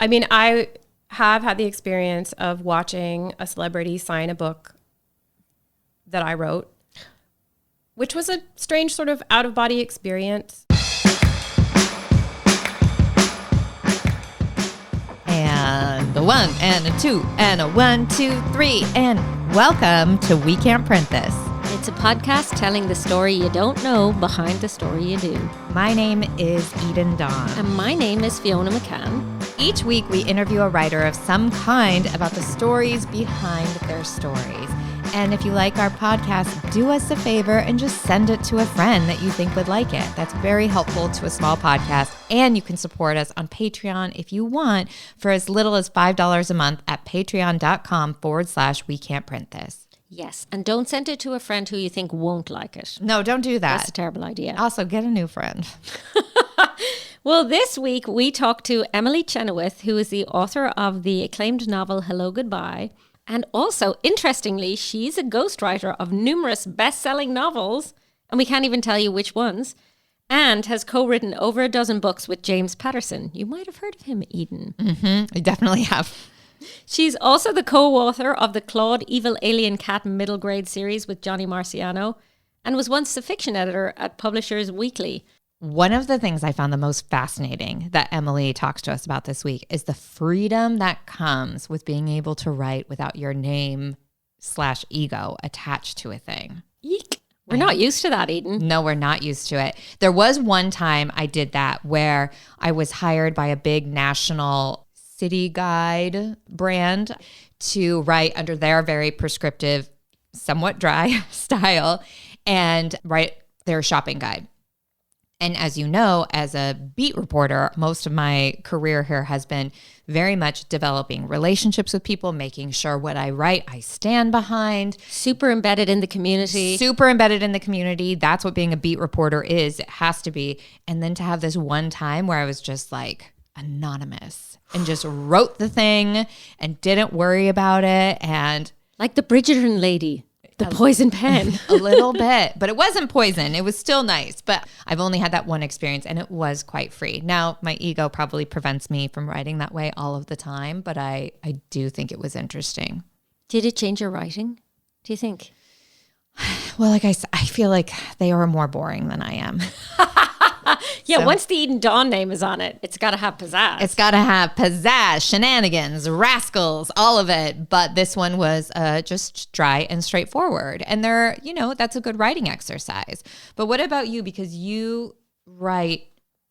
I mean, I have had the experience of watching a celebrity sign a book that I wrote, which was a strange sort of out-of-body experience. And a 1 and a 2 and a 1, 2, 3, and welcome to We Can't Print This. It's a podcast telling the story you don't know behind the story you do. My name is Eden Dawn. And my name is Fiona McCann. Each week we interview a writer of some kind about the stories behind their stories. And if you like our podcast, do us a favor and just send it to a friend that you think would like it. That's very helpful to a small podcast. And you can support us on Patreon if you want for as little as $5 a month at patreon.com/We Can't Print This. Yes, and don't send it to a friend who you think won't like it. No, don't do that. That's a terrible idea. Also, get a new friend. Well, this week we talked to Emily Chenoweth, who is the author of the acclaimed novel Hello, Goodbye. And also, interestingly, she's a ghostwriter of numerous best-selling novels, and we can't even tell you which ones, and has co-written over a dozen books with James Patterson. You might have heard of him, Eden. I definitely have. She's also the co-author of the Claude Evil Alien Cat middle grade series with Johnny Marciano, and was once the fiction editor at Publishers Weekly. One of the things I found the most fascinating that Emily talks to us about this week is the freedom that comes with being able to write without your name/ego attached to a thing. Eek. We're not used to that, Eden. No, we're not used to it. There was one time I did that where I was hired by a big national city guide brand to write under their very prescriptive, somewhat dry style and write their shopping guide. And as you know, as a beat reporter, most of my career here has been very much developing relationships with people, making sure what I write, I stand behind. Super embedded in the community. Super embedded in the community. That's what being a beat reporter is. It has to be. And then to have this one time where I was just like anonymous and just wrote the thing and didn't worry about it. And like the Bridgerton lady. The poison pen. A little bit, but it wasn't poison. It was still nice, but I've only had that one experience and it was quite free. Now, my ego probably prevents me from writing that way all of the time, but I do think it was interesting. Did it change your writing, do you think? Well, like I said, I feel like they are more boring than I am. Yeah, So- once the Eden Dawn name is on it, it's got to have pizzazz. It's got to have pizzazz, shenanigans, rascals, all of it. But this one was just dry and straightforward. And that's a good writing exercise. But what about you? Because you write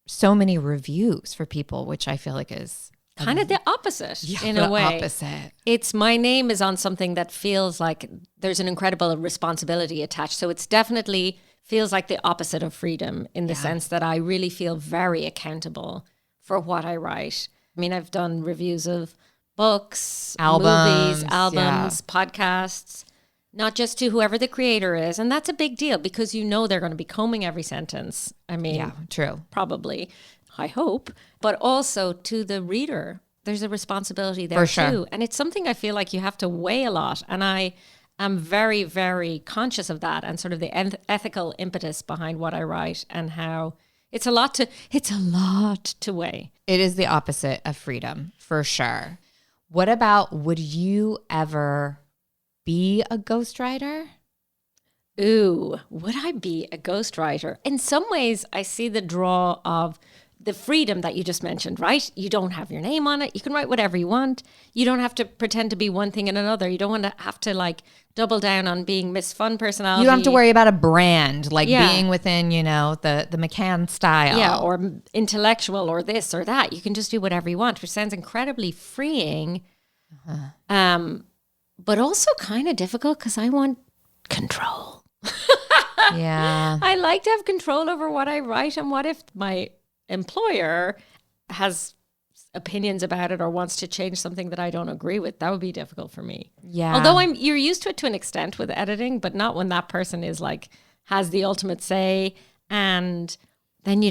so many reviews for people, which I feel like is kind of the opposite in a way. Opposite. It's my name is on something that feels like there's an incredible responsibility attached. So it's definitely feels like the opposite of freedom in the sense that I really feel very accountable for what I write. I mean, I've done reviews of books, movies, albums, podcasts, not just to whoever the creator is. And that's a big deal because they're going to be combing every sentence. I mean, Yeah, true. Probably, I hope, but also to the reader. There's a responsibility there For sure. too. And it's something I feel like you have to weigh a lot. And I'm very, very conscious of that and sort of the ethical impetus behind what I write and how it's a lot to weigh. It is the opposite of freedom, for sure. What about, would you ever be a ghostwriter? Ooh, would I be a ghostwriter? In some ways, I see the draw of the freedom that you just mentioned, right? You don't have your name on it. You can write whatever you want. You don't have to pretend to be one thing and another. You don't want to have to double down on being Miss Fun personality. You don't have to worry about a brand, being within, the McCann style. Yeah, or intellectual or this or that. You can just do whatever you want, which sounds incredibly freeing. But also kind of difficult because I want control. Yeah. I like to have control over what I write, and what if my employer has opinions about it or wants to change something that I don't agree with? That would be difficult for me. Yeah. Although you're used to it to an extent with editing, but not when that person is has the ultimate say, and then you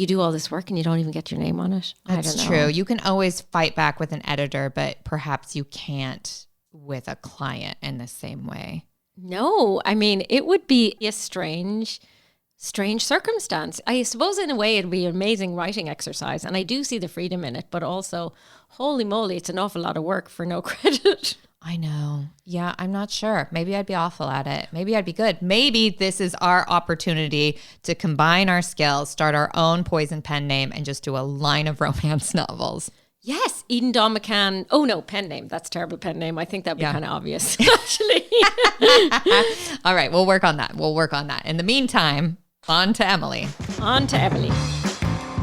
do all this work and you don't even get your name on it. That's true. You can always fight back with an editor, but perhaps you can't with a client in the same way. No, I mean, it would be a strange strange circumstance. I suppose in a way it'd be an amazing writing exercise, and I do see the freedom in it, but also, holy moly, it's an awful lot of work for no credit. I know. Yeah, I'm not sure. Maybe I'd be awful at it. Maybe I'd be good. Maybe this is our opportunity to combine our skills, start our own poison pen name, and just do a line of romance novels. Yes, Eden Dawn McCann. Oh no, pen name. That's a terrible pen name. I think that'd be kind of obvious, actually. All right, we'll work on that. In the meantime, on to Emily. On to Emily.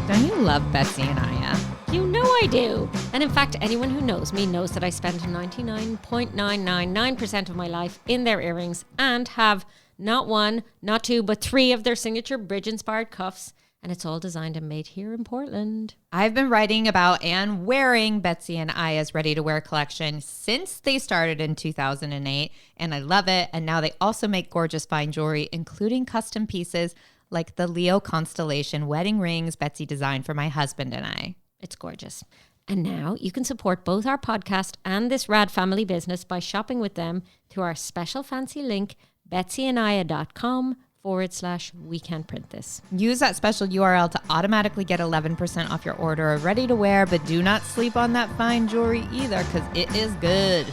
Don't you love Betsy and Aya? You know I do. And in fact, anyone who knows me knows that I spend 99.999% of my life in their earrings and have not one, not two, but 3 of their signature bridge-inspired cuffs. And it's all designed and made here in Portland. I've been writing about and wearing Betsy and Aya's ready-to-wear collection since they started in 2008, and I love it. And now they also make gorgeous fine jewelry, including custom pieces like the Leo constellation wedding rings Betsy designed for my husband and I. It's gorgeous. And now you can support both our podcast and this rad family business by shopping with them through our special fancy link, betsyandaya.com/we can print this. Use that special URL to automatically get 11% off your order of ready to wear, but do not sleep on that fine jewelry either, because it is good.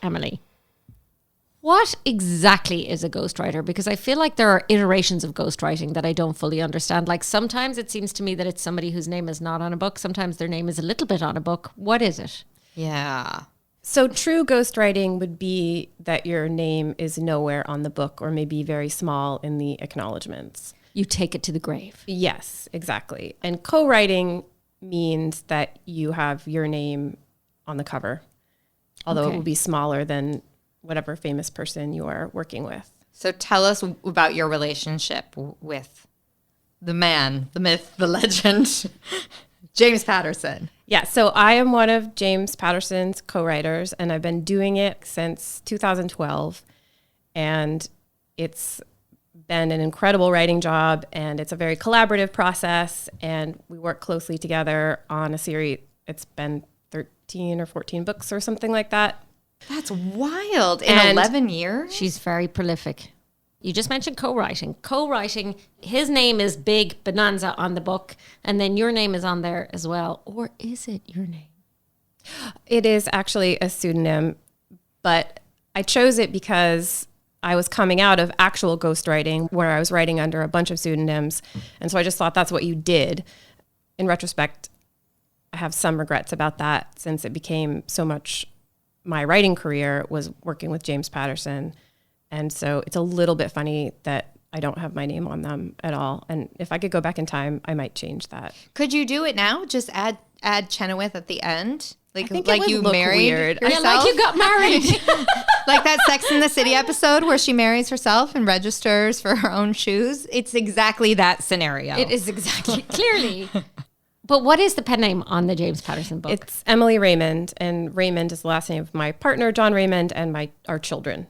Emily, what exactly is a ghostwriter? Because I feel like there are iterations of ghostwriting that I don't fully understand. Like sometimes it seems to me that it's somebody whose name is not on a book. Sometimes their name is a little bit on a book. What is it? Yeah. So true ghostwriting would be that your name is nowhere on the book or maybe very small in the acknowledgments. You take it to the grave. Yes, exactly. And co-writing means that you have your name on the cover, although it will be smaller than whatever famous person you are working with. So tell us about your relationship with the man, the myth, the legend, James Patterson. Yeah, so I am one of James Patterson's co-writers, and I've been doing it since 2012. And it's been an incredible writing job, and it's a very collaborative process, and we work closely together on a series. It's been 13 or 14 books or something like that. That's wild. In 11 years? She's very prolific. You just mentioned co-writing. Co-writing, his name is big bonanza on the book, and then your name is on there as well. Or is it your name? It is actually a pseudonym, but I chose it because I was coming out of actual ghostwriting where I was writing under a bunch of pseudonyms. And so I just thought that's what you did. In retrospect, I have some regrets about that since it became so much my writing career was working with James Patterson. And so it's a little bit funny that I don't have my name on them at all. And if I could go back in time, I might change that. Could you do it now? Just add Chenoweth at the end? Like you married weird. Yeah, like you got married. Like that Sex and the City episode where she marries herself and registers for her own shoes. It's exactly that scenario. It is exactly, clearly. But what is the pen name on the James Patterson book? It's Emily Raymond, and Raymond is the last name of my partner, John Raymond, and our children.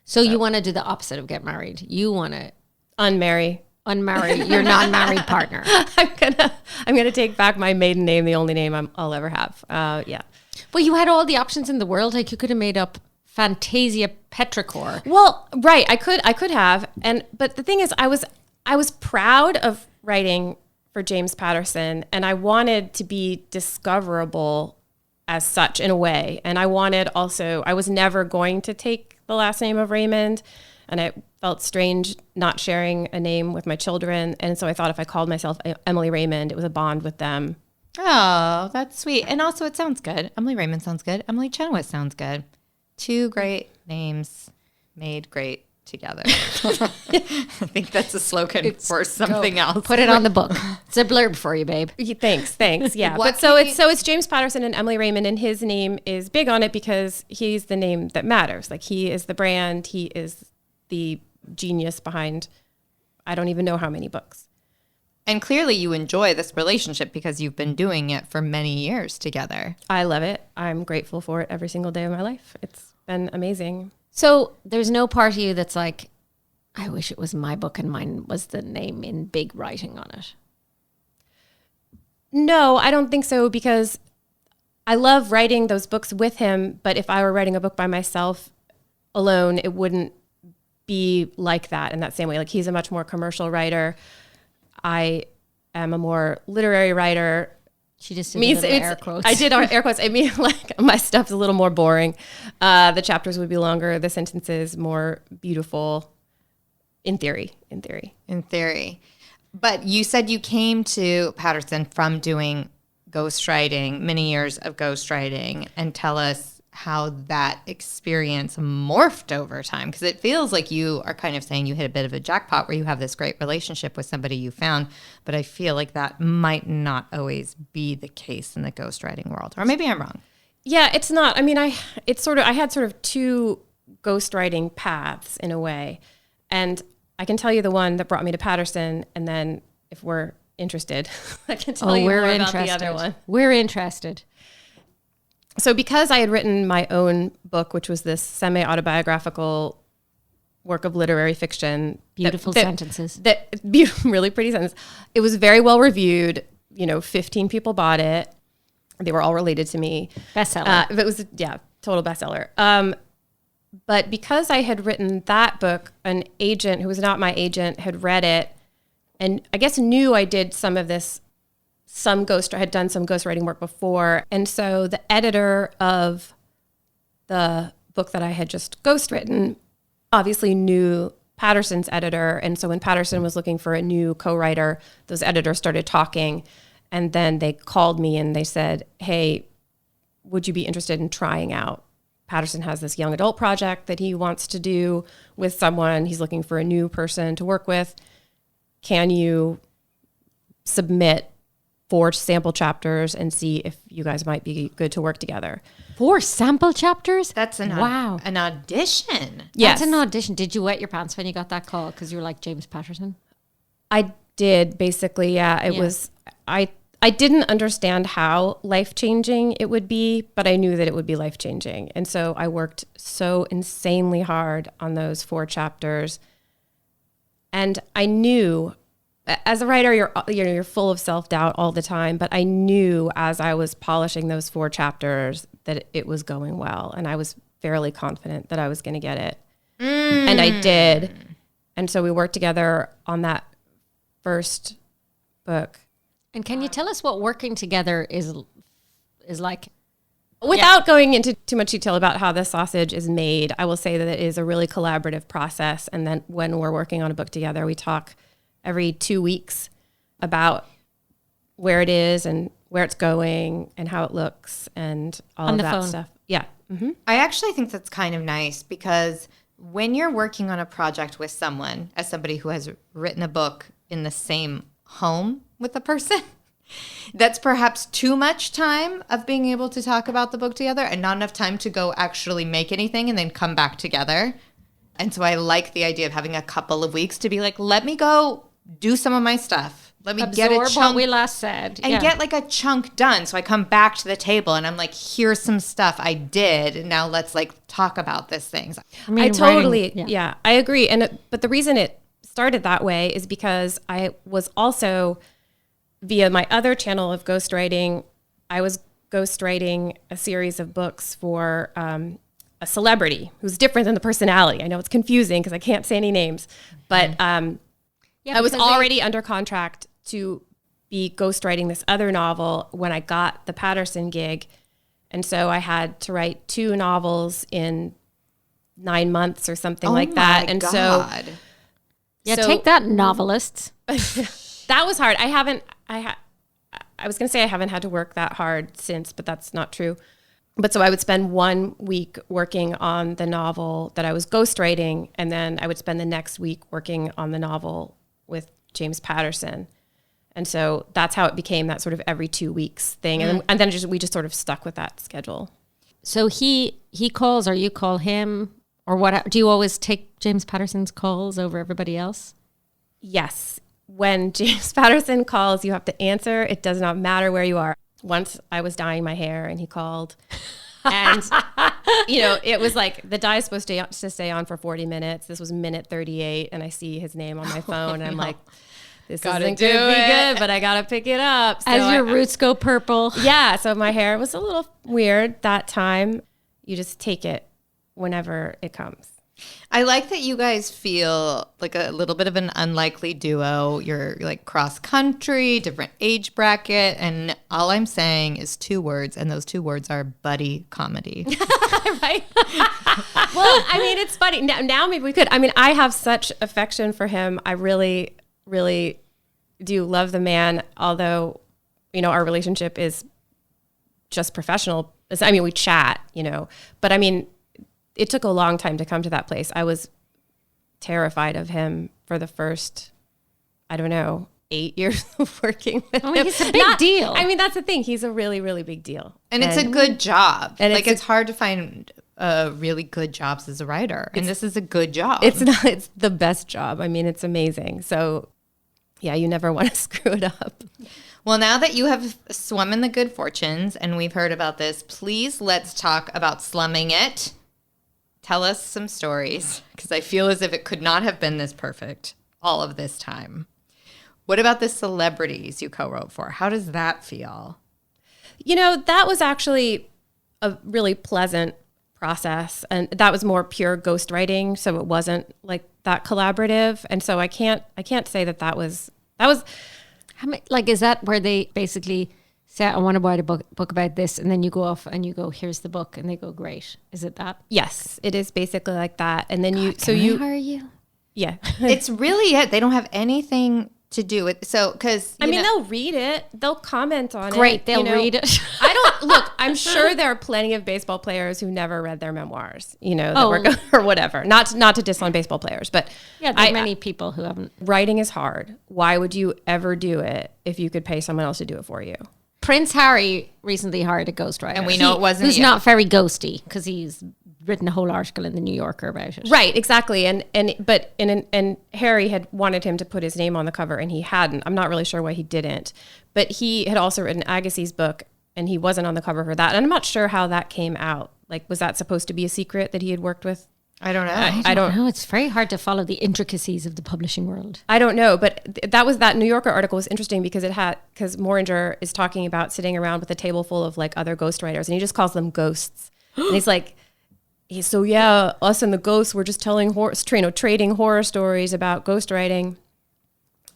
So you want to do the opposite of get married. You want to unmarry your non-married partner. I'm gonna take back my maiden name, the only name I'll ever have. Yeah. But you had all the options in the world. Like you could have made up Fantasia Petrichor. Well, right. I could have. But the thing is, I was proud of writing for James Patterson, and I wanted to be discoverable as such in a way. And I was never going to take the last name of Raymond, and it felt strange not sharing a name with my children. And so I thought if I called myself Emily Raymond, it was a bond with them. Oh, that's sweet. And also it sounds good. Emily Raymond sounds good. Emily Chenoweth sounds good. 2 great names made great together. I think that's a slogan for something else. Put it on the book. It's a blurb for you, babe. Thanks. Yeah. But it's James Patterson and Emily Raymond, and his name is big on it because he's the name that matters. Like he is the brand. He is the genius behind I don't even know how many books. And clearly you enjoy this relationship because you've been doing it for many years together. I love it. I'm grateful for it every single day of my life. It's been amazing. So there's no part of you that's like, I wish it was my book and mine was the name in big writing on it. No, I don't think so, because I love writing those books with him. But if I were writing a book by myself alone, it wouldn't be like that in that same way. Like he's a much more commercial writer. I am a more literary writer. She just did little air quotes. I did air quotes. I mean, like my stuff's a little more boring. The chapters would be longer. The sentences more beautiful. In theory. But you said you came to Patterson from doing ghostwriting, many years of ghostwriting, and tell us how that experience morphed over time. Because it feels like you are kind of saying you hit a bit of a jackpot where you have this great relationship with somebody you found, but I feel like that might not always be the case in the ghostwriting world. Or maybe I'm wrong. Yeah, it's not. I mean, I had sort of two ghostwriting paths in a way. And I can tell you the one that brought me to Patterson, and then if we're interested, I can tell you more about the other one. We're interested. So because I had written my own book, which was this semi-autobiographical work of literary fiction. Beautiful sentences. Really pretty sentence. It was very well reviewed. 15 people bought it. They were all related to me. Bestseller. It was, total bestseller. But because I had written that book, an agent who was not my agent had read it and I guess knew I did some of this, had done some ghostwriting work before. And so the editor of the book that I had just ghostwritten obviously knew Patterson's editor. And so when Patterson was looking for a new co-writer, those editors started talking. And then they called me and they said, hey, would you be interested in trying out? Patterson has this young adult project that he wants to do with someone. He's looking for a new person to work with. Can you submit 4 sample chapters and see if you guys might be good to work together? 4 sample chapters? That's an audition. Yes. That's an audition. Did you wet your pants when you got that call? Because you were like James Patterson? I did, basically, yeah. It was, I didn't understand how life-changing it would be, but I knew that it would be life-changing. And so I worked so insanely hard on those 4 chapters. And I knew, as a writer, you're full of self-doubt all the time, but I knew as I was polishing those 4 chapters that it was going well. And I was fairly confident that I was going to get it. And I did. And so we worked together on that first book. And can you tell us what working together is like? Without going into too much detail about how the sausage is made, I will say that it is a really collaborative process. And then when we're working on a book together, we talk every 2 weeks about where it is and where it's going and how it looks and all of that stuff. Yeah. Mm-hmm. I actually think that's kind of nice because when you're working on a project with someone, as somebody who has written a book in the same home with the person, that's perhaps too much time of being able to talk about the book together and not enough time to go actually make anything and then come back together. And so I like the idea of having a couple of weeks to be like, let me go do some of my stuff. Let me get a chunk. What we last said. And get like a chunk done. So I come back to the table and I'm like, here's some stuff I did. And now let's like talk about this thing. I totally, I agree. But the reason it started that way is because I was also, via my other channel of ghostwriting, I was ghostwriting a series of books for a celebrity who's different than the personality. I know it's confusing because I can't say any names, but I was already under contract to be ghostwriting this other novel when I got the Patterson gig. And so I had to write 2 novels in 9 months or something like that. And God. Take that, novelists. That was hard. I was going to say I haven't had to work that hard since, but that's not true. But so I would spend 1 week working on the novel that I was ghostwriting, and then I would spend the next week working on the novel with James Patterson. And so that's how it became that sort of every 2 weeks thing. And then we just sort of stuck with that schedule. So he calls or you call him, or what? Do you always take James Patterson's calls over everybody else? Yes. When James Patterson calls, you have to answer. It does not matter where you are. Once I was dyeing my hair and he called and, it was like the dye is supposed to stay on for 40 minutes. This was minute 38 and I see his name on my phone and I'm like, this isn't going to be good, but I got to pick it up. So As your roots go purple. Yeah. So my hair was a little weird that time. You just take it whenever it comes. I like that you guys feel like a little bit of an unlikely duo. You're like cross country, different age bracket, and all I'm saying is 2 words, and those 2 words are buddy comedy. Right? Well, I mean, it's funny. Now maybe we could. I mean, I have such affection for him. I really, really do love the man, although, our relationship is just professional. I mean, we chat, but I mean, it took a long time to come to that place. I was terrified of him for the first, 8 years of working with him. He's a big deal. I mean, that's the thing. He's a really, really big deal. And it's a good job. And like, it's hard to find really good jobs as a writer. And this is a good job. It's the best job. I mean, it's amazing. So, yeah, you never want to screw it up. Well, now that you have swum in the good fortunes and we've heard about this, please let's talk about slumming it. Tell us some stories, because I feel as if it could not have been this perfect all of this time. What about the celebrities you co-wrote for? How does that feel? That was actually a really pleasant process, and that was more pure ghostwriting, so it wasn't like that collaborative. And so I can't say that was. How many, like, is that where they basically say, I want to write a book about this, and then you go off and you go, here's the book, and they go, great. Is it that? Yes, it is basically like that. And then I hire you? Yeah. It's really it. They don't have anything to do with, so, because they'll read it, they'll comment on it. Great, they'll read it. I'm sure there are plenty of baseball players who never read their memoirs, or whatever. Not to diss on baseball players, but yeah, there are many people who haven't. Writing is hard. Why would you ever do it if you could pay someone else to do it for you? Prince Harry recently hired a ghostwriter. And we know it wasn't who's you. not very ghosty, because he's written a whole article in the New Yorker about it. Right, exactly. And Harry had wanted him to put his name on the cover, and he hadn't. I'm not really sure why he didn't. But he had also written Agassi's book, and he wasn't on the cover for that. And I'm not sure how that came out. Like, was that supposed to be a secret that he had worked with? I don't know. I don't know. It's very hard to follow the intricacies of the publishing world. I don't know, but that New Yorker article was interesting because Moringer is talking about sitting around with a table full of like other ghostwriters, and he just calls them ghosts. And he's like, so yeah, us and the ghosts, we're just telling trading horror stories about ghostwriting.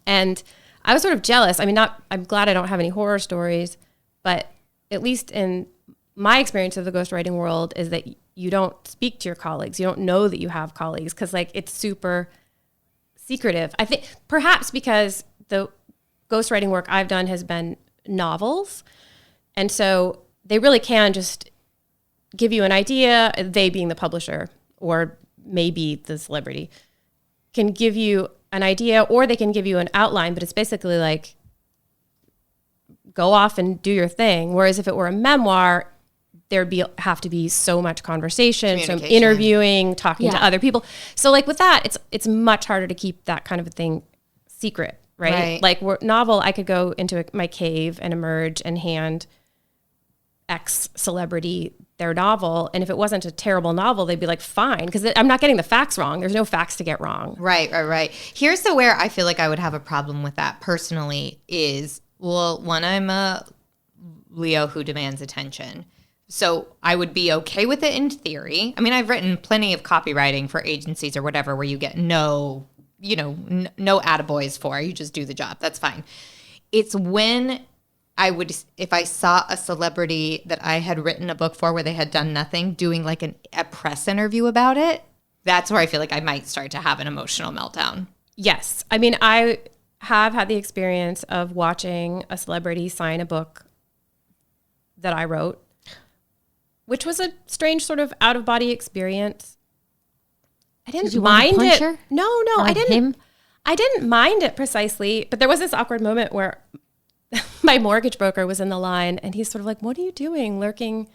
And I was sort of jealous. I mean, I'm glad I don't have any horror stories, but at least in my experience of the ghostwriting world is that you don't speak to your colleagues. You don't know that you have colleagues, because like it's super secretive. I think perhaps because the ghostwriting work I've done has been novels. And so they really can just give you an idea, they being the publisher or maybe the celebrity, can give you an idea, or they can give you an outline, but it's basically like, go off and do your thing. Whereas if it were a memoir, have to be so much conversation, so interviewing, talking to other people. So like with that, it's much harder to keep that kind of a thing secret, right? Like novel, I could go into my cave and emerge and hand X celebrity their novel, and if it wasn't a terrible novel, they'd be like, fine, because I'm not getting the facts wrong. There's no facts to get wrong. Right. Here's where I feel like I would have a problem with that personally is, well, one, I'm a Leo who demands attention. So I would be okay with it in theory. I mean, I've written plenty of copywriting for agencies or whatever where you get no attaboys for, you just do the job. That's fine. It's when if I saw a celebrity that I had written a book for where they had done nothing, doing like a press interview about it, that's where I feel like I might start to have an emotional meltdown. Yes. I mean, I have had the experience of watching a celebrity sign a book that I wrote, which was a strange sort of out-of-body experience. I didn't mind it. No, I didn't. Him? I didn't mind it precisely, but there was this awkward moment where my mortgage broker was in the line, and he's sort of like, "What are you doing, lurking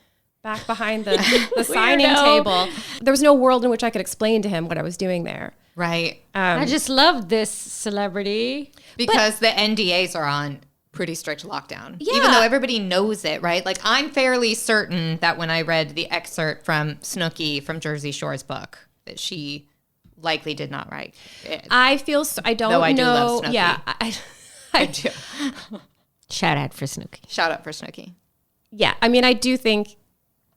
back behind the signing table?" There was no world in which I could explain to him what I was doing there. Right. I just love this celebrity because the NDAs are on pretty strict lockdown. Yeah. Even though everybody knows it, right? Like, I'm fairly certain that when I read the excerpt from Snooki from Jersey Shore's book, that she likely did not write it. I feel I don't know. Do love Snooki. Yeah, I do. Shout out for Snooki. Shout out for Snooki. Yeah, I mean, I do think,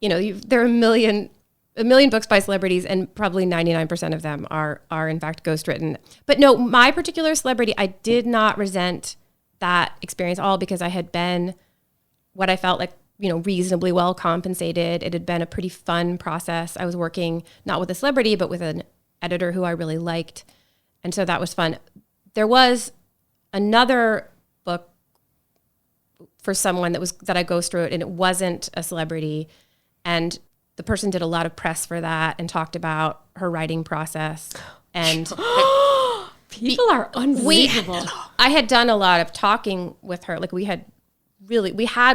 there are a million a million books by celebrities, and probably 99% of them are in fact ghostwritten. But no, my particular celebrity, I did not resent that experience at all, because I had been what I felt like, reasonably well compensated. It had been a pretty fun process. I was working not with a celebrity, but with an editor who I really liked. And so that was fun. There was another book for someone that I ghost wrote, and it wasn't a celebrity. And the person did a lot of press for that and talked about her writing process. And people are unbelievable. I had done a lot of talking with her. Like we had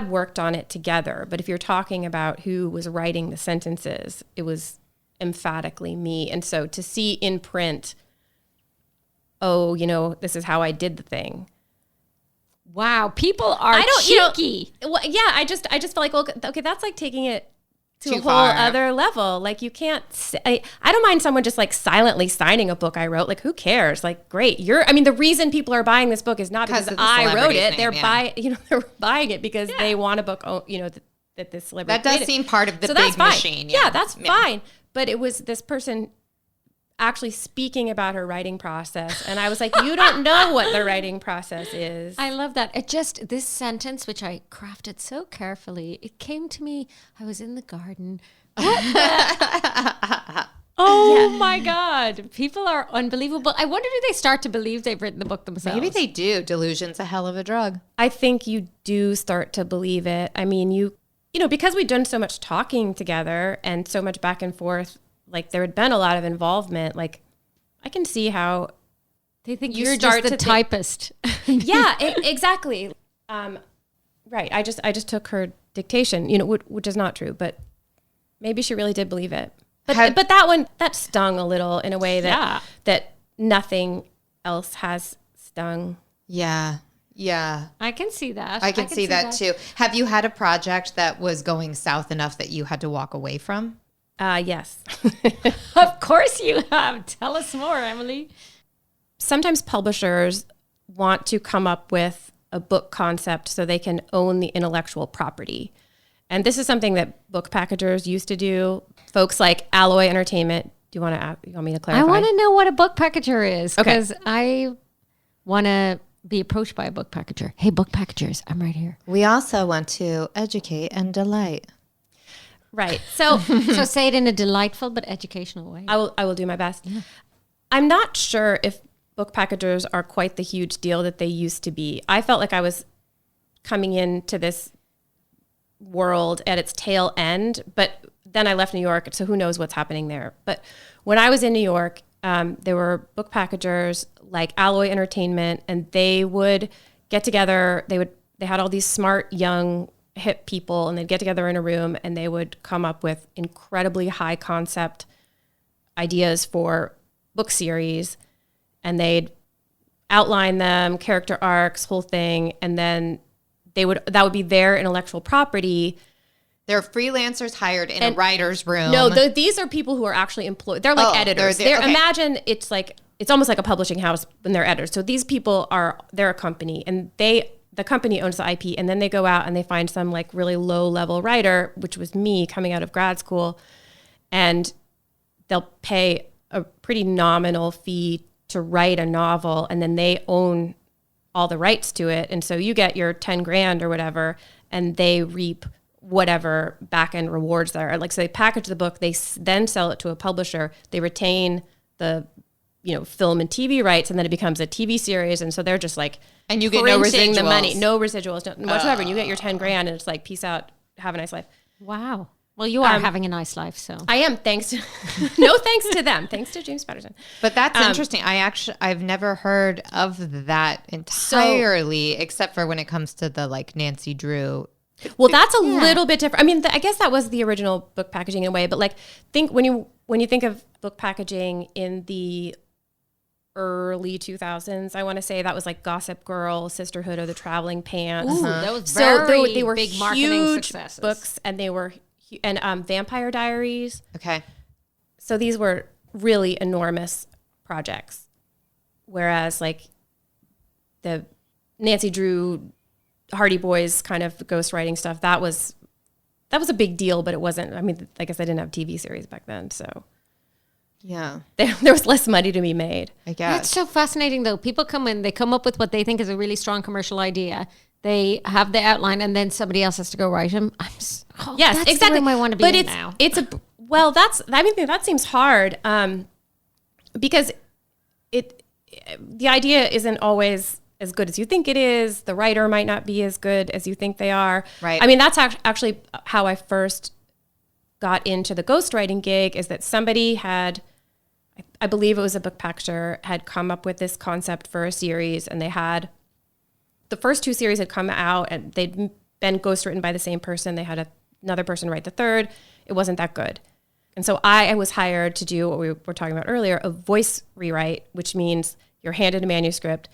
worked on it together. But if you're talking about who was writing the sentences, it was emphatically me. And so to see in print, this is how I did the thing. Wow, people are cheeky. Yeah, I just felt like, well, okay, that's like taking it to Too a whole far. other level. Like you can't I don't mind someone just like silently signing a book I wrote. Like who cares? Like great. The reason people are buying this book is not because I wrote it. They're they're buying it because they want a book, that this celebrity That does created. seem part of the So big that's fine. machine. Yeah, that's fine. But it was this person actually speaking about her writing process. And I was like, you don't know what the writing process is. I love that. This sentence, which I crafted so carefully, it came to me. I was in the garden. Oh my God. People are unbelievable. I wonder, do they start to believe they've written the book themselves? Maybe they do. Delusion's a hell of a drug. I think you do start to believe it. I mean, because we'd done so much talking together and so much back and forth, like there had been a lot of involvement. Like I can see how They think you you're start just the to typist. yeah, exactly. Right. I just took her dictation, which is not true, but maybe she really did believe it. But that one, that stung a little in a way that nothing else has stung. Yeah. Yeah. I can see that. I can see that too. Have you had a project that was going south enough that you had to walk away from? Yes. Of course you have. Tell us more, Emily. Sometimes publishers want to come up with a book concept so they can own the intellectual property. And this is something that book packagers used to do. Folks like Alloy Entertainment. You want me to clarify? I want to know what a book packager is, Okay. because I want to be approached by a book packager. Hey, book packagers, I'm right here. We also want to educate and delight. Right. So So say it in a delightful but educational way. I will do my best. Yeah. I'm not sure if book packagers are quite the huge deal that they used to be. I felt like I was coming into this world at its tail end, but then I left New York, so who knows what's happening there. But when I was in New York, there were book packagers like Alloy Entertainment, and they would get together. They had all these smart, young, hip people, and they'd get together in a room and they would come up with incredibly high concept ideas for book series, and they'd outline them, character arcs, whole thing, and then that would be their intellectual property. They're freelancers hired in a writer's room. No, these are people who are actually employed. They're like editors. they're okay. Imagine it's almost like a publishing house when they're editors. So these people they're a company, and the company owns the IP, and then they go out and they find some like really low level writer, which was me coming out of grad school, and they'll pay a pretty nominal fee to write a novel, and then they own all the rights to it. And so you get your 10 grand or whatever, and they reap whatever back end rewards there are. Like, so they package the book, they then sell it to a publisher, they retain the film and TV rights, and then it becomes a TV series. And so they're just like, and you get no printing residuals. the money, no residuals whatsoever. And you get your 10 grand, and it's like, peace out, have a nice life. Wow. Well, you are having a nice life, so. I am, thanks to no thanks to them, thanks to James Patterson. But that's interesting. I've never heard of that entirely, except for when it comes to the like Nancy Drew. Well, that's a little bit different. I mean, I guess that was the original book packaging in a way, but like when you think of book packaging in the early 2000s, I want to say that was like Gossip Girl, Sisterhood of the Traveling Pants. Ooh, that was So very they were big marketing huge successes. books, and they were Vampire Diaries. Okay. So these were really enormous projects, whereas like the Nancy Drew, Hardy Boys kind of ghostwriting stuff, that's that was a big deal, but it wasn't. I mean, I guess I didn't have TV series back then, so Yeah. there was less money to be made. I guess. That's so fascinating, though. People come in, they come up with what they think is a really strong commercial idea. They have the outline, and then somebody else has to go write them. Yes, that's exactly. The room I want to be but in now. That seems hard because the idea isn't always as good as you think it is. The writer might not be as good as you think they are. Right. I mean, that's actually how I first got into the ghostwriting gig, is that somebody had, I believe it was a book packager, had come up with this concept for a series, and they had, the first 2 series had come out and they'd been ghostwritten by the same person. They had another person write the third. It wasn't that good. And so I was hired to do what we were talking about earlier, a voice rewrite, which means you're handed a manuscript.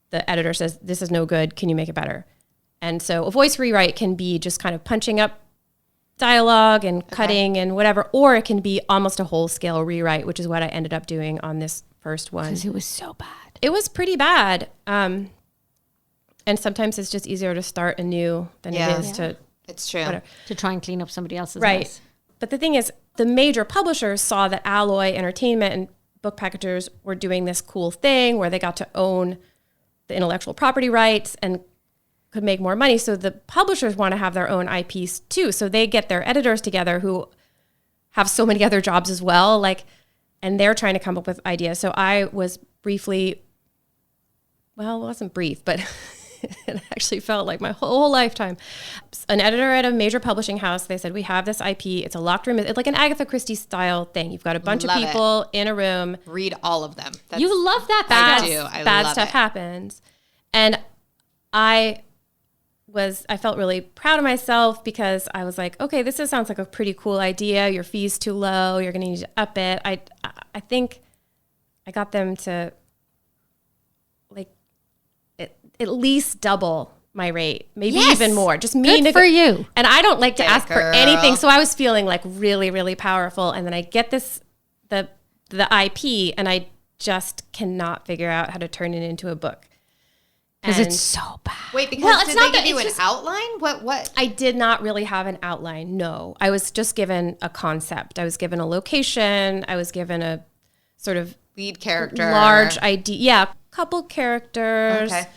The editor says, this is no good. Can you make it better? And so a voice rewrite can be just kind of punching up dialogue and cutting and whatever, or it can be almost a whole scale rewrite, which is what I ended up doing on this first one. Because it was so bad. It was pretty bad. And sometimes it's just easier to start anew than it is to... It's true. Whatever. To try and clean up somebody else's Right. mess. But the thing is, the major publishers saw that Alloy Entertainment and book packagers were doing this cool thing where they got to own the intellectual property rights and could make more money. So the publishers want to have their own IPs too. So they get their editors together who have so many other jobs as well, and they're trying to come up with ideas. So I was briefly, well, it wasn't brief, but it actually felt like my whole lifetime. An editor at a major publishing house, they said, we have this IP. It's a locked room. It's like an Agatha Christie style thing. You've got a bunch of people in a room. Read all of them. You love that I stuff. do. I Bad love stuff it. happens. And I felt really proud of myself because I was like, okay, sounds like a pretty cool idea. Your fee's too low. You're going to need to up it. I think I got them to at least double my rate, maybe even more. Just me. Good for you. And I don't like to Get it, ask for girl. anything. So I was feeling like really, really powerful. And then I get the IP, and I just cannot figure out how to turn it into a book. Because And it's so bad. Wait, because Well, it's did not they that- give you an it's just- outline? What? I did not really have an outline. No, I was just given a concept. I was given a location. I was given a sort of Lead character. large idea. Yeah, couple characters, Okay.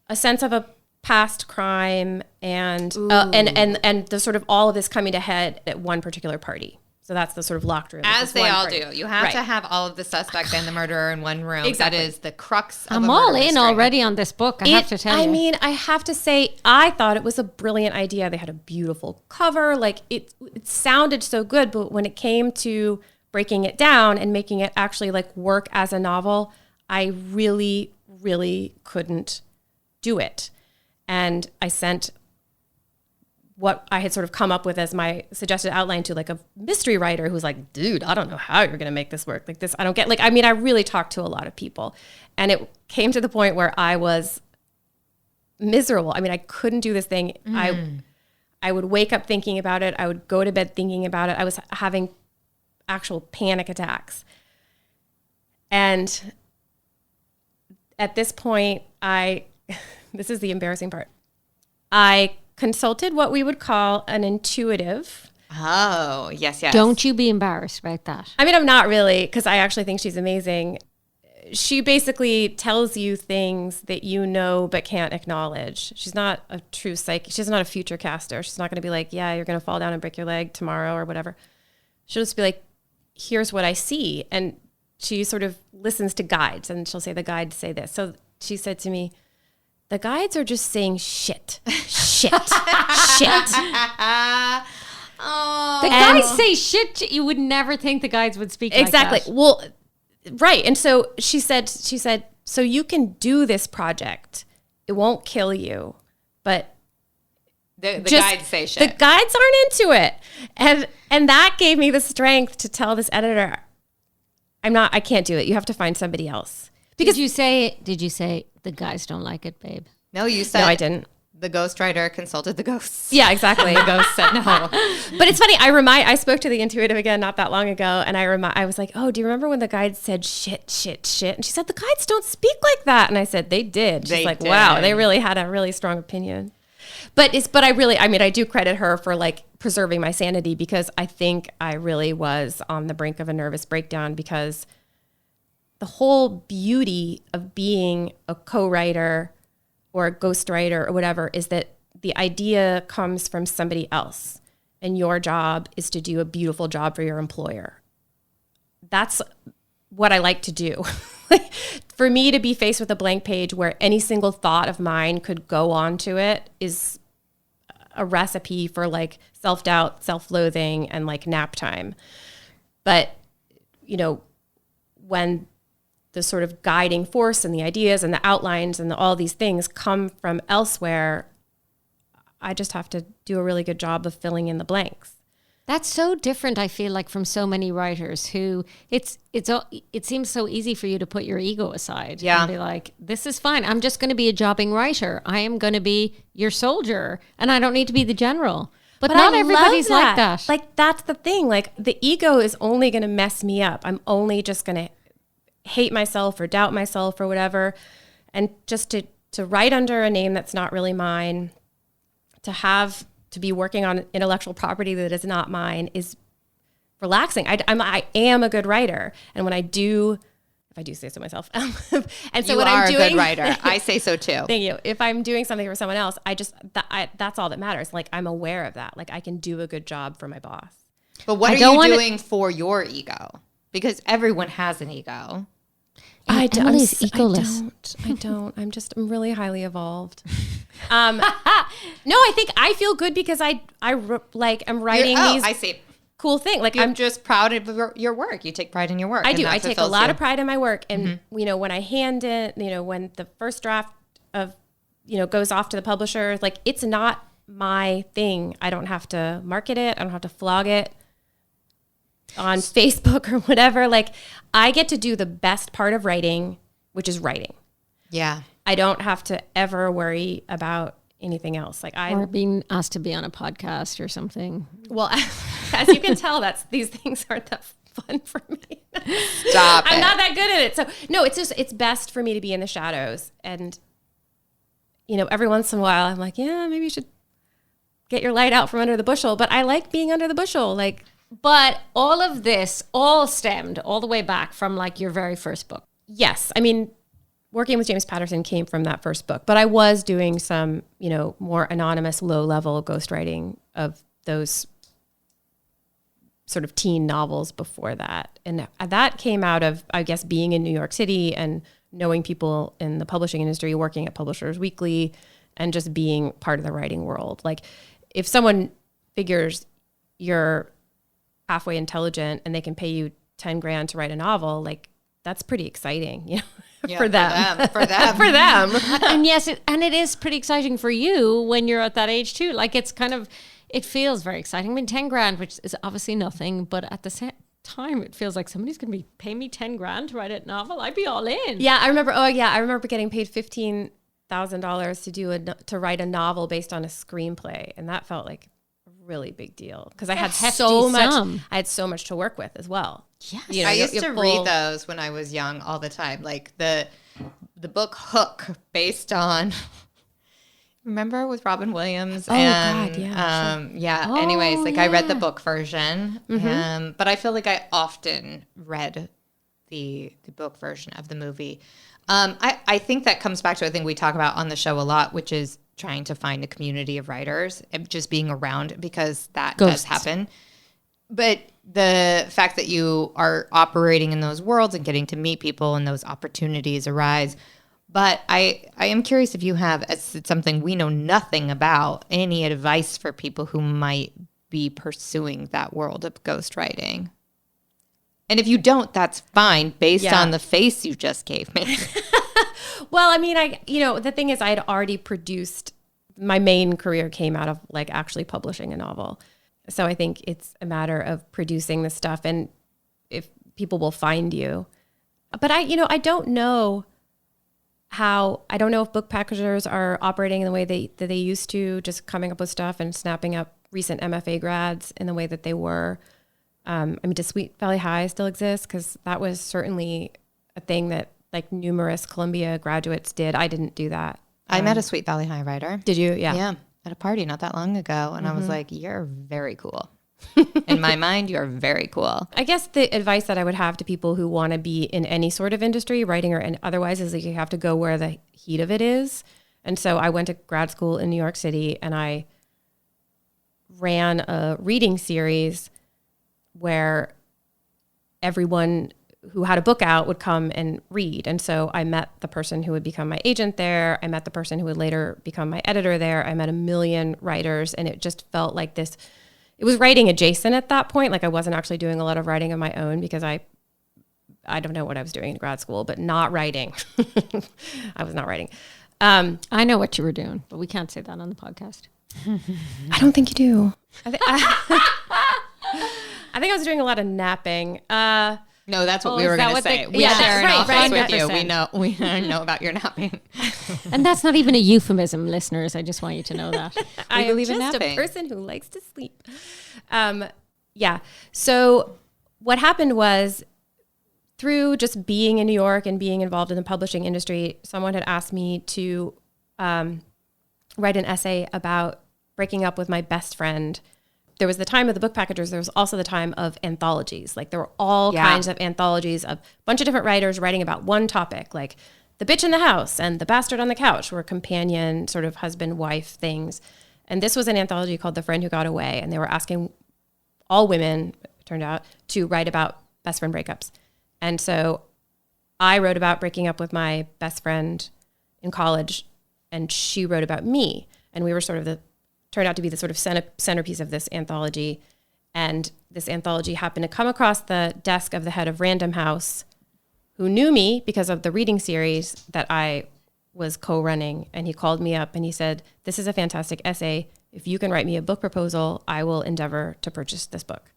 a sense of a past crime, and the sort of all of this coming to head at one particular party. So that's the sort of locked room. As It's they one all party. do. You have Right. to have all of the suspects and the murderer in one room. Exactly. That is the crux of I'm a all murder in mystery. already on this book, I have to tell you. I mean, I have to say, I thought it was a brilliant idea. They had a beautiful cover. Like it sounded so good, but when it came to breaking it down and making it actually like work as a novel, I really, really couldn't do it. And I sent what I had sort of come up with as my suggested outline to like a mystery writer who's like, dude, I don't know how you're going to make this work. Like this, I don't get, like, I mean, I really talked to a lot of people, and it came to the point where I was miserable. I mean, I couldn't do this thing. I would wake up thinking about it. I would go to bed thinking about it. I was having actual panic attacks. And at this point, this is the embarrassing part. I consulted what we would call an intuitive. Oh, yes. Don't you be embarrassed about that. I mean, I'm not really, because I actually think she's amazing. She basically tells you things that you know but can't acknowledge. She's not a true psychic. She's not a future caster. She's not going to be like, yeah, you're going to fall down and break your leg tomorrow or whatever. She'll just be like, here's what I see. And she sort of listens to guides, and she'll say, the guides say this. So she said to me, the guides are just saying shit, shit, shit. Oh. The guides say shit you would never think the guides would speak Exactly. like that. Well, right. And so she said, so you can do this project. It won't kill you, but The just- guides say shit. the guides aren't into it. And that gave me the strength to tell this editor, I can't do it. You have to find somebody else. Did you say the guys don't like it, babe? No, you said No, I didn't. the ghostwriter consulted the ghosts. Yeah, exactly. The ghost said no. But it's funny. I spoke to the intuitive again not that long ago, and I was like, "Oh, do you remember when the guides said shit, shit, shit?" And she said, "The guides don't speak like that." And I said, "They did." She's They like, did. "Wow, they really had a really strong opinion." But I do credit her for like preserving my sanity, because I think I really was on the brink of a nervous breakdown, because the whole beauty of being a co-writer or a ghostwriter or whatever is that the idea comes from somebody else, and your job is to do a beautiful job for your employer. That's what I like to do. For me to be faced with a blank page where any single thought of mine could go onto it is a recipe for like self-doubt, self-loathing, and like nap time. But, you know, when the sort of guiding force and the ideas and the outlines and all these things come from elsewhere, I just have to do a really good job of filling in the blanks. That's so different, I feel like, from so many writers who it seems so easy for you to put your ego aside and be like, this is fine. I'm just going to be a jobbing writer. I am going to be your soldier, and I don't need to be the general. But not everybody's like that. Like, that's the thing. Like, the ego is only going to mess me up. I'm only just going to hate myself or doubt myself or whatever. And just to write under a name that's not really mine, to be working on intellectual property that is not mine is relaxing. I am a good writer. And when I do, if I do say so myself, and so You when are I'm doing, a good writer. I say so too. Thank you. If I'm doing something for someone else, that's all that matters. Like, I'm aware of that. Like, I can do a good job for my boss. But what are you doing for your ego? Because everyone has an ego. Emily's egoless. I don't. I'm really highly evolved. No, I think I feel good because I'm writing these I see. cool things. Like, I'm just proud of your work. You take pride in your work. I do. I take a lot of pride in my work. And, you know, when I hand it, you know, when the first draft of, you know, goes off to the publisher, like, it's not my thing. I don't have to market it. I don't have to flog it on Facebook or whatever. Like, I get to do the best part of writing, which is writing. Yeah. I don't have to ever worry about anything else. Like, Or being asked to be on a podcast or something. well, as you can tell, these things aren't that fun for me. Stop I'm it. not that good at it. So no, it's best for me to be in the shadows. And, you know, every once in a while I'm like, yeah, maybe you should get your light out from under the bushel. But I like being under the bushel. Like, But all of this all stemmed all the way back from like your very first book. yes, I mean, working with James Patterson came from that first book, but I was doing some, you know, more anonymous, low-level ghostwriting of those sort of teen novels before that. And that came out of, I guess, being in New York City and knowing people in the publishing industry, working at Publishers Weekly, and just being part of the writing world. Like, if someone figures you're halfway intelligent and they can pay you 10 grand to write a novel, like, that's pretty exciting, you know. Yeah, for them. For them. For them. And yes, it is pretty exciting for you when you're at that age too. Like, it's kind of, it feels very exciting. I mean, 10 grand, which is obviously nothing, but at the same time, it feels like somebody's going to be paying me 10 grand to write a novel. I'd be all in. Yeah, I remember getting paid $15,000 to write a novel based on a screenplay, and that felt like a really big deal because I had so much to work with as well. Yes. You know, I used to read those when I was young all the time. Like the book Hook, based on, remember, with Robin Williams? Oh, and, God, yeah. sure. Yeah. Oh, Anyways, like, I read the yeah. book version, but I feel like I often read the book version of the movie. I think that comes back to a thing we talk about on the show a lot, which is trying to find a community of writers and just being around, because that does happen. But the fact that you are operating in those worlds and getting to meet people and those opportunities arise. But I am curious if you have, as it's something we know nothing about, any advice for people who might be pursuing that world of ghostwriting. And if you don't, that's fine, based on the face you just gave me. Well, I mean, the thing is, I had already produced, my main career came out of like actually publishing a novel. So I think it's a matter of producing the stuff and if people will find you. But I don't know if book packagers are operating in the way that they used to, just coming up with stuff and snapping up recent MFA grads in the way that they were. I mean, does Sweet Valley High still exist? Because that was certainly a thing that like numerous Columbia graduates did. I didn't do that. I met a Sweet Valley High writer. Did you? Yeah. Yeah. at a party not that long ago. And I was like, you're very cool. In my mind, you're very cool. I guess the advice that I would have to people who want to be in any sort of industry, writing or otherwise, is that you have to go where the heat of it is. And so I went to grad school in New York City, and I ran a reading series where everyone who had a book out would come and read. And so I met the person who would become my agent there. I met the person who would later become my editor there. I met a million writers, and it just felt like this. It was writing adjacent at that point. Like I wasn't actually doing a lot of writing on my own because I don't know what I was doing in grad school, but not writing. I was not writing. I know what you were doing, but we can't say that on the podcast. I don't think you do. I think I was doing a lot of napping. No, that's what we were going to say. We share an office with you. We know about your napping. And that's not even a euphemism, listeners. I just want you to know that. I am just a person who likes to sleep. Yeah. So what happened was, through just being in New York and being involved in the publishing industry, someone had asked me to write an essay about breaking up with my best friend. There was the time of the book packagers. There was also the time of anthologies. Like there were all kinds of anthologies of a bunch of different writers writing about one topic, like The Bitch in the House and The Bastard on the Couch were companion sort of husband-wife things. And this was an anthology called The Friend Who Got Away. And they were asking all women, it turned out, to write about best friend breakups. And so I wrote about breaking up with my best friend in college, and she wrote about me. And we were sort of turned out to be the sort of centerpiece of this anthology. And this anthology happened to come across the desk of the head of Random House, who knew me because of the reading series that I was co-running. And he called me up and he said, "This is a fantastic essay. If you can write me a book proposal, I will endeavor to purchase this book."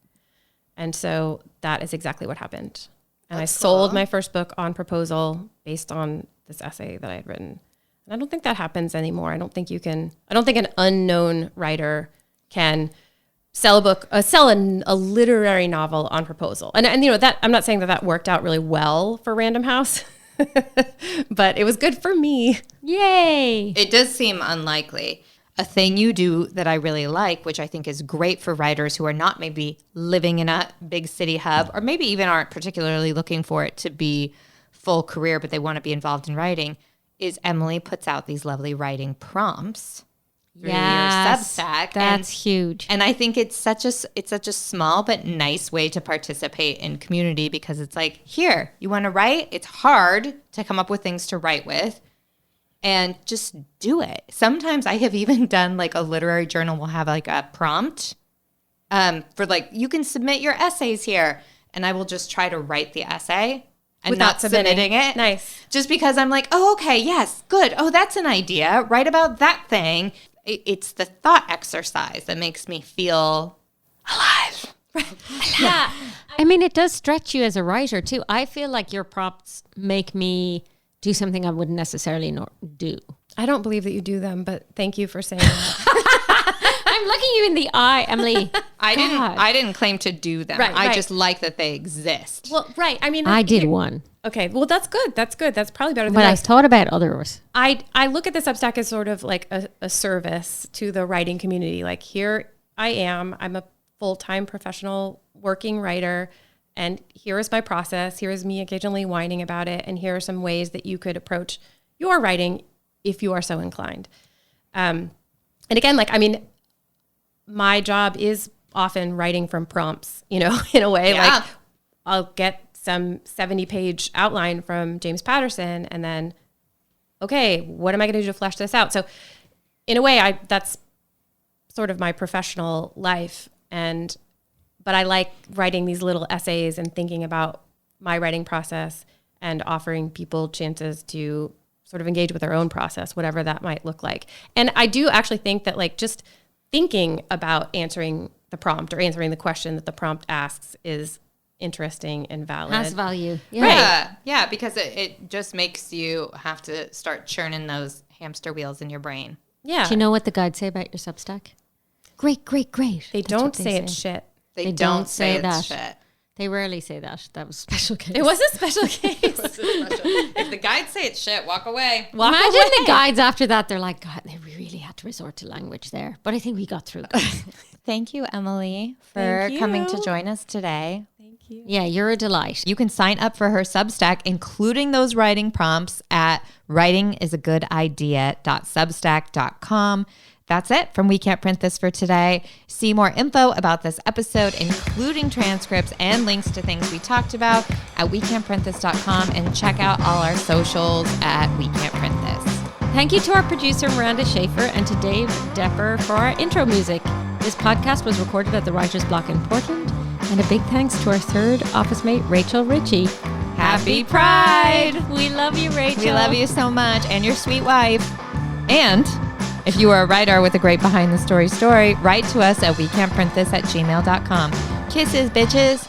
And so that is exactly what happened. And I sold my first book on proposal based on this essay that I had written. And I don't think that happens anymore. I don't think an unknown writer can sell a book, sell a literary novel on proposal. And you know, that I'm not saying that worked out really well for Random House, but it was good for me. Yay. It does seem unlikely. A thing you do that I really like, which I think is great for writers who are not maybe living in a big city hub, or maybe even aren't particularly looking for it to be full career, but they want to be involved in writing, is Emily puts out these lovely writing prompts through your Substack. That's huge. And I think it's such a small but nice way to participate in community, because it's like, here, you want to write? It's hard to come up with things to write with, and just do it. Sometimes I have even done like a literary journal will have like a prompt for like, you can submit your essays here, and I will just try to write the essay and without not submitting it. Nice. Just because I'm like, oh, okay, yes, good. Oh, that's an idea. Write about that thing. It's the thought exercise that makes me feel alive. Yeah. I mean, it does stretch you as a writer too. I feel like your prompts make me do something I wouldn't necessarily do. I don't believe that you do them, but thank you for saying that. I'm looking you in the eye, Emily. I didn't claim to do them. I just like that they exist. Well, right. I mean, I did one. Okay. Well, that's good. That's good. That's probably better than But I thought about others. I look at the Substack as sort of like a service to the writing community. Like, here I am. I'm a full-time professional working writer, and here is my process. Here is me occasionally whining about it, and here are some ways that you could approach your writing if you are so inclined. And again, like, I mean, my job is often writing from prompts, you know, in a way. Yeah. Like, I'll get some 70-page outline from James Patterson, and then, okay, what am I going to do to flesh this out? So in a way, that's sort of my professional life. But I like writing these little essays and thinking about my writing process and offering people chances to sort of engage with their own process, whatever that might look like. And I do actually think that, like, just thinking about answering the prompt or answering the question that the prompt asks is interesting and valid. Has value. Yeah. Right. Yeah, because it just makes you have to start churning those hamster wheels in your brain. Yeah. Do you know what the guides say about your Substack? Great. They don't say it's shit. They don't say it's shit. They rarely say that. That was a special case. It was a special case. If the guides say it's shit, walk away. Imagine the guides after that. They're like, God, they really had to resort to language there. But I think we got through this. Thank you, Emily, for coming to join us today. Yeah, you're a delight. You can sign up for her Substack, including those writing prompts, at writingisagoodidea.substack.com. That's it from We Can't Print This for today. See more info about this episode, including transcripts and links to things we talked about, at wecan'tprintthis.com, and check out all our socials at We Can't Print This. Thank you to our producer, Miranda Schaefer, and to Dave Depper for our intro music. This podcast was recorded at the Writer's Block in Portland. And a big thanks to our third office mate, Rachel Ritchie. Happy Pride! We love you, Rachel. We love you so much, and your sweet wife. And if you are a writer with a great behind the story, write to us at wecan'tprintthis@gmail.com. Kisses, bitches.